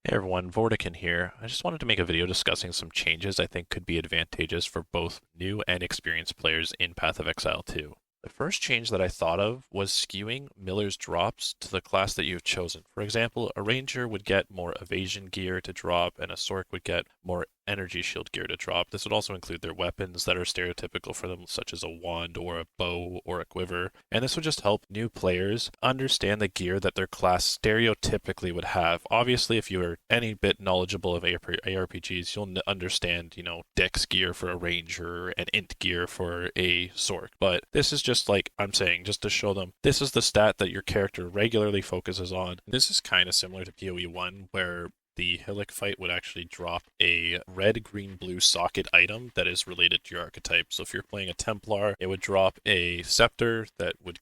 Hey everyone, Vortican here. I just wanted to make a video discussing some changes I think could be advantageous for both new and experienced players in Path of Exile 2. The first change that I thought of was skewing Miller's drops to the class that you've chosen. For example, a ranger would get more evasion gear to drop, and a sorc would get more energy shield gear to drop. This would also include their weapons that are stereotypical for them, such as a wand or a bow or a quiver. And this would just help new players understand the gear that their class stereotypically would have. Obviously, if you're any bit knowledgeable of ARPGs, you'll understand, dex gear for a ranger and int gear for a sorc. But this is just like I'm saying, just to show them this is the stat that your character regularly focuses on. This is kind of similar to PoE 1, where the Hillock fight would actually drop a red, green, blue socket item that is related to your archetype. So if you're playing a Templar, it would drop a scepter that would,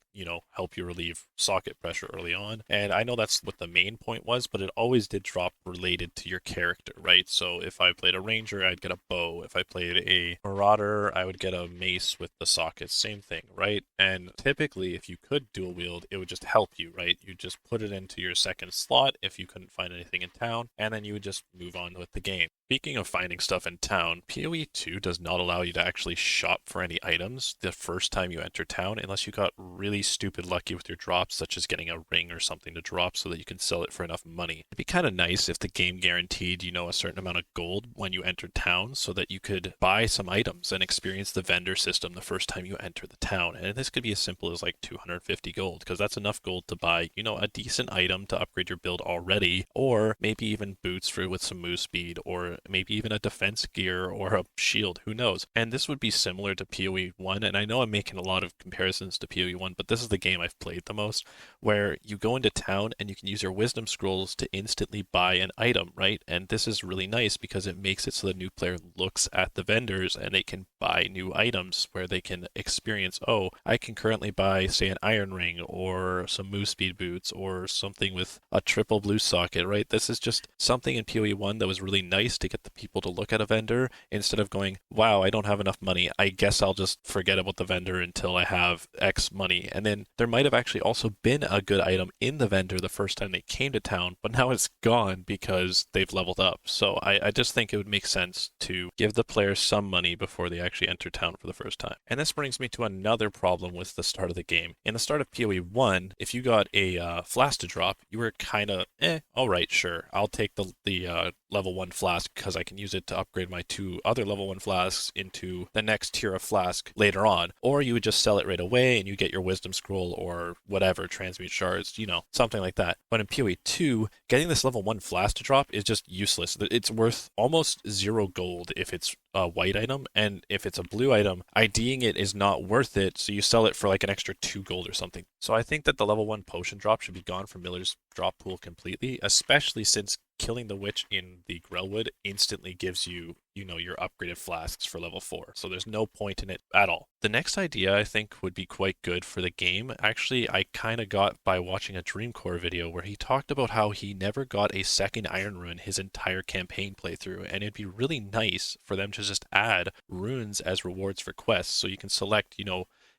help you relieve socket pressure early on. And I know that's what the main point was, but it always did drop related to your character, right? So if I played a ranger, I'd get a bow. If I played a marauder, I would get a mace with the sockets. Same thing, right? And typically, if you could dual wield, it would just help you, right? You just put it into your second slot if you couldn't find anything in town, and then you would just move on with the game. Speaking of finding stuff in town, PoE 2 does not allow you to actually shop for any items the first time you enter town unless you got really stupid lucky with your drops, such as getting a ring or something to drop so that you can sell it for enough money. It'd be kind of nice if the game guaranteed, a certain amount of gold when you enter town so that you could buy some items and experience the vendor system the first time you enter the town. And this could be as simple as like 250 gold, because that's enough gold to buy, a decent item to upgrade your build already, or maybe even boots with some move speed, or maybe even a defense gear or a shield, who knows. And this would be similar to PoE 1, and I know I'm making a lot of comparisons to PoE 1, but this is the game I've played the most, where you go into town and you can use your wisdom scrolls to instantly buy an item, right? And this is really nice because it makes it so the new player looks at the vendors and they can buy new items where they can experience, oh, I can currently buy, say, an iron ring or some move speed boots or something with a triple blue socket, right? This is just something in PoE 1 that was really nice to get the people to look at a vendor instead of going, wow, I don't have enough money. I guess I'll just forget about the vendor until I have X money. And then there might have actually also been a good item in the vendor the first time they came to town, but now it's gone because they've leveled up. So I just think it would make sense to give the players some money before they actually enter town for the first time. And this brings me to another problem with the start of the game. In the start of PoE 1, if you got a flask to drop, you were kind of, all right, sure, I'll take the level 1 flask because I can use it to upgrade my 2 other level 1 flasks into the next tier of flask later on. Or you would just sell it right away and you get your wisdom scroll or whatever, transmute shards, something like that. But in PoE 2, getting this level 1 flask to drop is just useless. It's worth almost 0 gold if it's a white item, and if it's a blue item, IDing it is not worth it, so you sell it for like an extra 2 gold or something. So I think that the level 1 potion drop should be gone from Miller's drop pool completely, especially since killing the witch in the Grellwood instantly gives you, your upgraded flasks for level 4. So there's no point in it at all. The next idea I think would be quite good for the game. Actually, I kind of got by watching a Dreamcore video where he talked about how he never got a second Iron Rune his entire campaign playthrough, and it'd be really nice for them to just add runes as rewards for quests. So you can select,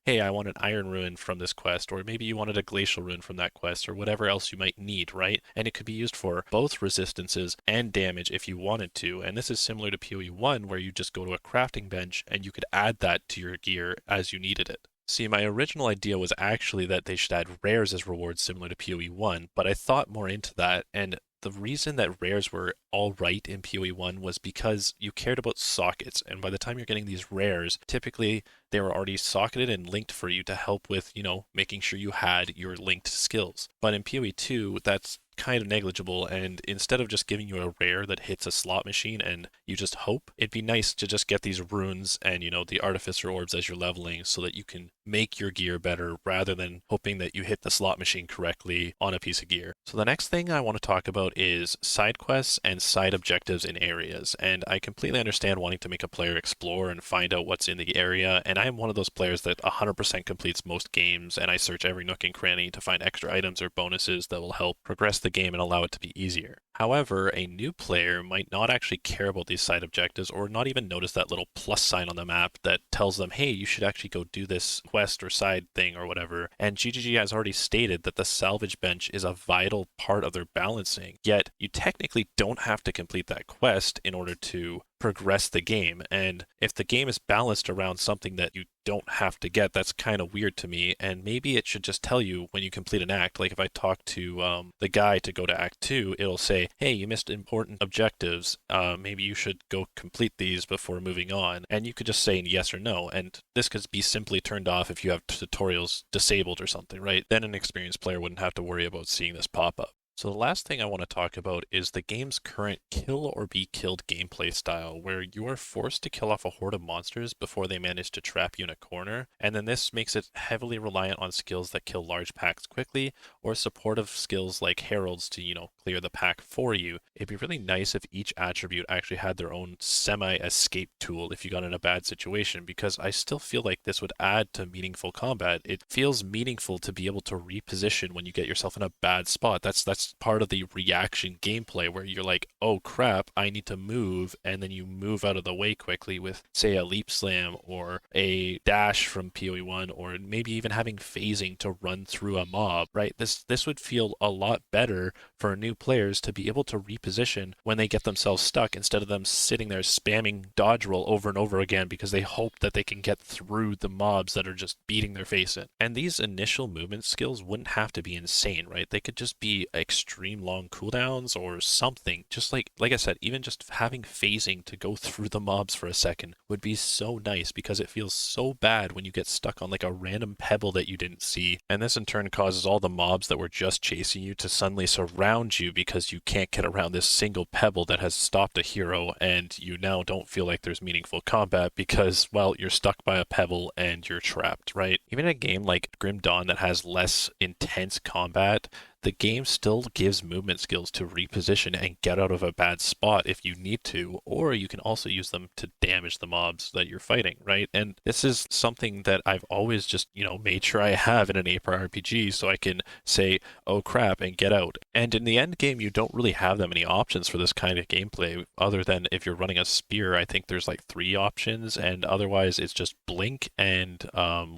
hey, I want an iron rune from this quest, or maybe you wanted a glacial rune from that quest, or whatever else you might need, right? And it could be used for both resistances and damage if you wanted to. And this is similar to PoE 1, where you just go to a crafting bench and you could add that to your gear as you needed it. See, my original idea was actually that they should add rares as rewards similar to PoE 1, but I thought more into that, and the reason that rares were all right in PoE 1 was because you cared about sockets, and by the time you're getting these rares, typically they were already socketed and linked for you to help with, making sure you had your linked skills. But in PoE 2, that's kind of negligible, and instead of just giving you a rare that hits a slot machine and you just hope, it'd be nice to just get these runes and the artificer orbs as you're leveling so that you can make your gear better rather than hoping that you hit the slot machine correctly on a piece of gear. So the next thing I want to talk about is side quests and side objectives in areas, and I completely understand wanting to make a player explore and find out what's in the area, and I am one of those players that 100% completes most games, and I search every nook and cranny to find extra items or bonuses that will help progress the game and allow it to be easier. However, a new player might not actually care about these side objectives or not even notice that little plus sign on the map that tells them, hey, you should actually go do this quest quest or side thing or whatever. And GGG has already stated that the salvage bench is a vital part of their balancing. Yet you technically don't have to complete that quest in order to progress the game. And if the game is balanced around something that you don't have to get, that's kind of weird to me. And maybe it should just tell you when you complete an act. Like if I talk to the guy to go to Act 2, it'll say, hey, you missed important objectives. Maybe you should go complete these before moving on. And you could just say yes or no. And this could be simply turned off if you have tutorials disabled or something, right? Then an experienced player wouldn't have to worry about seeing this pop up. So the last thing I want to talk about is the game's current kill or be killed gameplay style, where you are forced to kill off a horde of monsters before they manage to trap you in a corner, and then this makes it heavily reliant on skills that kill large packs quickly, or supportive skills like heralds to, clear the pack for you. It'd be really nice if each attribute actually had their own semi-escape tool if you got in a bad situation, because I still feel like this would add to meaningful combat. It feels meaningful to be able to reposition when you get yourself in a bad spot. That's part of the reaction gameplay where you're like, oh crap, I need to move, and then you move out of the way quickly with, say, a leap slam or a dash from PoE 1, or maybe even having phasing to run through a mob, right? This would feel a lot better for new players to be able to reposition when they get themselves stuck, instead of them sitting there spamming dodge roll over and over again because they hope that they can get through the mobs that are just beating their face in. And these initial movement skills wouldn't have to be insane, right? They could just be extreme long cooldowns or something. Just like I said, even just having phasing to go through the mobs for a second would be so nice, because it feels so bad when you get stuck on like a random pebble that you didn't see, and this in turn causes all the mobs that were just chasing you to suddenly surround you because you can't get around this single pebble that has stopped a hero, and you now don't feel like there's meaningful combat because, well, you're stuck by a pebble and you're trapped, right? Even a game like Grim Dawn that has less intense combat, the game still gives movement skills to reposition and get out of a bad spot if you need to, or you can also use them to damage the mobs that you're fighting, right? And this is something that I've always just, made sure I have in an APR RPG, so I can say, oh crap, and get out. And in the end game, you don't really have that many options for this kind of gameplay, other than if you're running a spear. I think there's like 3 options, and otherwise it's just blink and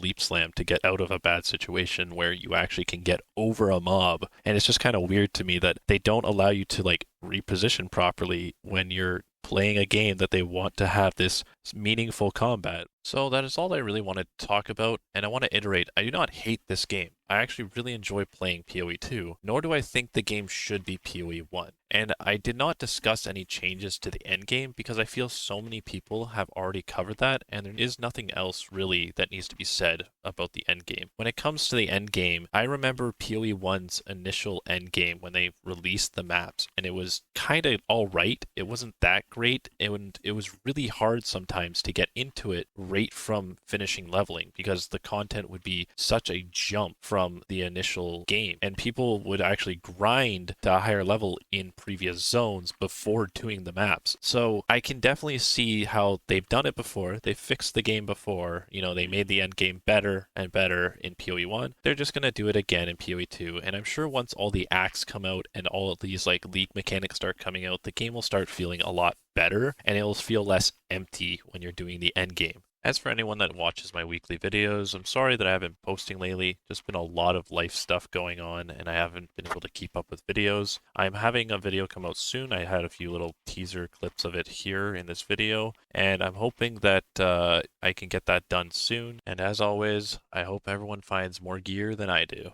leap slam to get out of a bad situation where you actually can get over a mob. And it's just kind of weird to me that they don't allow you to like reposition properly when you're playing a game that they want to have this meaningful combat. So that is all I really wanted to talk about, and I want to iterate, I do not hate this game. I actually really enjoy playing PoE 2, nor do I think the game should be PoE 1. And I did not discuss any changes to the endgame because I feel so many people have already covered that, and there is nothing else really that needs to be said about the endgame. When it comes to the endgame, I remember PoE 1's initial endgame when they released the maps, and it was kind of alright. It wasn't that great, and it was really hard sometimes to get into it right from finishing leveling, because the content would be such a jump from the initial game, and people would actually grind to a higher level in previous zones before doing the maps. So I can definitely see how they've done it before. They fixed the game before. They made the end game better and better in PoE 1. They're just going to do it again in PoE 2. And I'm sure once all the acts come out and all of these like league mechanics start coming out, the game will start feeling a lot better, and it will feel less empty when you're doing the end game. As for anyone that watches my weekly videos, I'm sorry that I haven't been posting lately. Just been a lot of life stuff going on, and I haven't been able to keep up with videos. I'm having a video come out soon. I had a few little teaser clips of it here in this video, and I'm hoping that I can get that done soon. And as always, I hope everyone finds more gear than I do.